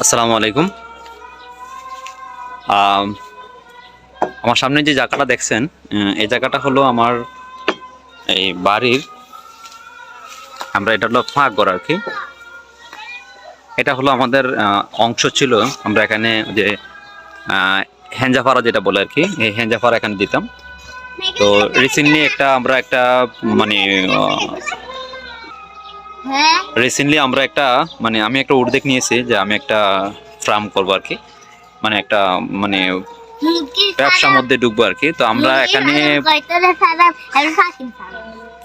আসসালামু আলাইকুম। আমার সামনে যে জায়গাটা দেখছেন, এই জায়গাটা হলো আমার এই বাড়ির, আমরা এটা হলো ফাঁক ঘর আর কি। এটা হলো আমাদের অংশ ছিল। আমরা এখানে যে হেঞ্জাফারা যেটা বলে আর কি, এই হেঞ্জাফারা এখানে দিতাম। তো রিসেন্টলি আমরা একটা মানে আমি একটা উদ্যোগ নিয়েছি যে আমি একটা ফার্ম করবো আর কি, মানে একটা মানে ব্যবসার মধ্যে ঢুকবো আর কি। তো আমরা এখানে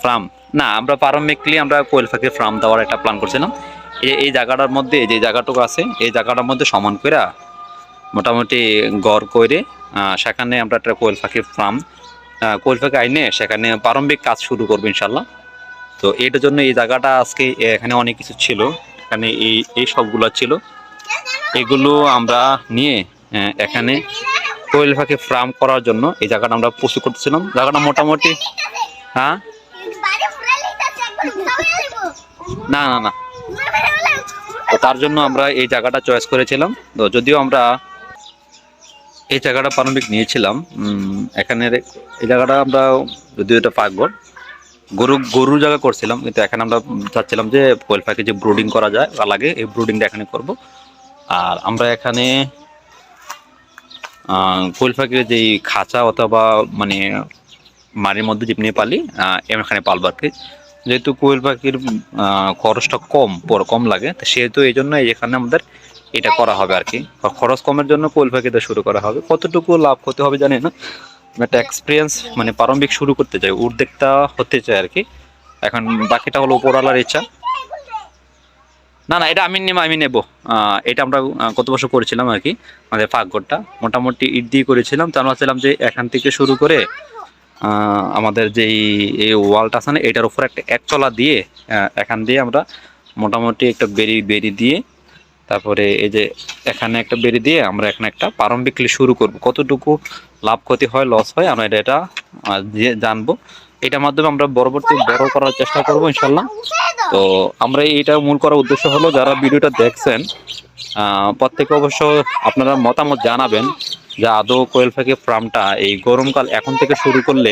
ফার্ম না, আমরা প্রারম্ভিকলি আমরা কোয়েল পাখির ফার্ম দেওয়ার একটা প্ল্যান করছিলাম। এই জায়গাটার মধ্যে যে জায়গাটুকু আছে এই জায়গাটার মধ্যে সমান করে মোটামুটি গড় করে সেখানে আমরা একটা কোয়েল পাখির ফার্ম, কোয়েল পাখি আইনে সেখানে প্রারম্ভিক কাজ শুরু করবো ইনশাল্লাহ। তো এটার জন্য এই জায়গাটা আজকে এখানে অনেক কিছু ছিল, এখানে এই সবগুলো ছিল, এগুলো আমরা নিয়ে এখানে কোয়েল পাখি ফার্ম করার জন্য এই জায়গাটা আমরা প্রস্তুত করতেছিলাম। জায়গাটা মোটামুটি হ্যাঁ না না না, তো তার জন্য আমরা এই জায়গাটা চয়েস করেছিলাম। তো যদিও আমরা এই জায়গাটা প্রারম্ভিক নিয়েছিলাম, এখানে এই জায়গাটা আমরা যদিও এটা পাকঘর গরুর জায়গা করছিলাম, কিন্তু এখানে আমরা চাচ্ছিলাম যে কোয়েল পাখি যে ব্রুডিং করা যায় লাগে এই ব্রুডিংটা এখানে করব। আর আমরা এখানে কোয়েল পাখির যেই খাঁচা অথবা মানে মাড়ির মধ্যে যেমনি পালি এখানে পালবো আর কি। যেহেতু কোয়েল পাখির খরচটা কম লাগে, সেহেতু এই জন্য এখানে আমাদের এটা করা হবে আর কি। খরচ কমের জন্য কোয়েল পাখিটা শুরু করা হবে। কতটুকু লাভ হতে হবে জানি না, একটা এক্সপিরিয়েন্স মানে প্রারম্ভিক শুরু করতে চাই, উদ্যোক্তা হতে চাই আর কি। এখন বাকিটা হলো উপরওয়ালার ইচ্ছা। না না, এটা আমি নেব। এটা আমরা গত বছর করেছিলাম আর কি, আমাদের পাকঘরটা মোটামুটি ইট দিয়ে করেছিলাম। তো আমরা ভাবছিলাম যে এখান থেকে শুরু করে আমাদের যেই এই ওয়ালটা আছে না, এটার উপর একটা একতলা দিয়ে এখান দিয়ে আমরা মোটামুটি একটা বেরি দিয়ে, তারপরে এই যে এখানে একটা বেরি দিয়ে আমরা এখানে একটা প্রারম্ভিকলি শুরু করব। কতটুকু লাভ ক্ষতি হয়, লস হয়, আমরা এটা জানবো। এটার মাধ্যমে আমরা পরবর্তী বড় করার চেষ্টা করব ইনশাল্লাহ। তো আমরা এইটা মূল করার উদ্দেশ্য হলো, যারা ভিডিওটা দেখছেন প্রত্যেকে অবশ্য আপনারা মতামত জানাবেন যে আদৌ কোয়েল পাখি ফার্মটা এই গরমকাল এখন থেকে শুরু করলে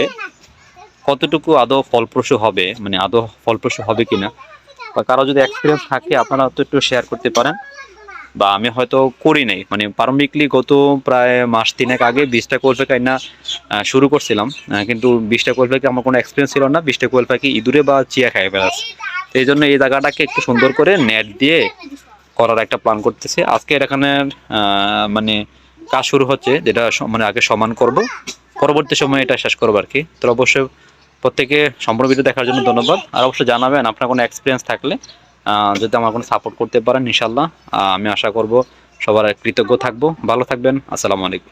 কতটুকু আদৌ ফলপ্রসূ হবে, মানে আদৌ ফলপ্রসূ হবে কিনা, বা কারো যদি এক্সপিরিয়েন্স থাকে আপনারা তো একটু শেয়ার করতে পারেন। বা আমি হয়তো করি নাই, মানে প্রারম্ভিকলি গত প্রায় মাস 3 আগে 20টা কোয়েল পাখি না শুরু করছিলাম, কিন্তু 20টা কোয়েল পাখি আমার কোনো এক্সপিরিয়েন্স ছিল না। 20টা কোয়েল পাখি ইঁদুরে বা চিয়া খাই ফেলাছে। এই জন্য এই জায়গাটাকে একটু সুন্দর করে নেট দিয়ে করার একটা প্ল্যান করতেছি। আজকে এখানে মানে কাজ শুরু হচ্ছে, যেটা মানে আগে সমান করব, পরবর্তী সময়ে এটা শেষ করবো আর কি। তো অবশ্যই প্রত্যেকে সম্পূর্ণ ভিডিও দেখার জন্য ধন্যবাদ। আর অবশ্যই জানাবেন আপনার কোনো এক্সপিরিয়েন্স থাকলে, যদি আমার কোনো সাপোর্ট করতে পারেন ইনশাল্লাহ। আমি আশা করব সবার কৃতজ্ঞ থাকবো। ভালো থাকবেন। আসসালামু আলাইকুম।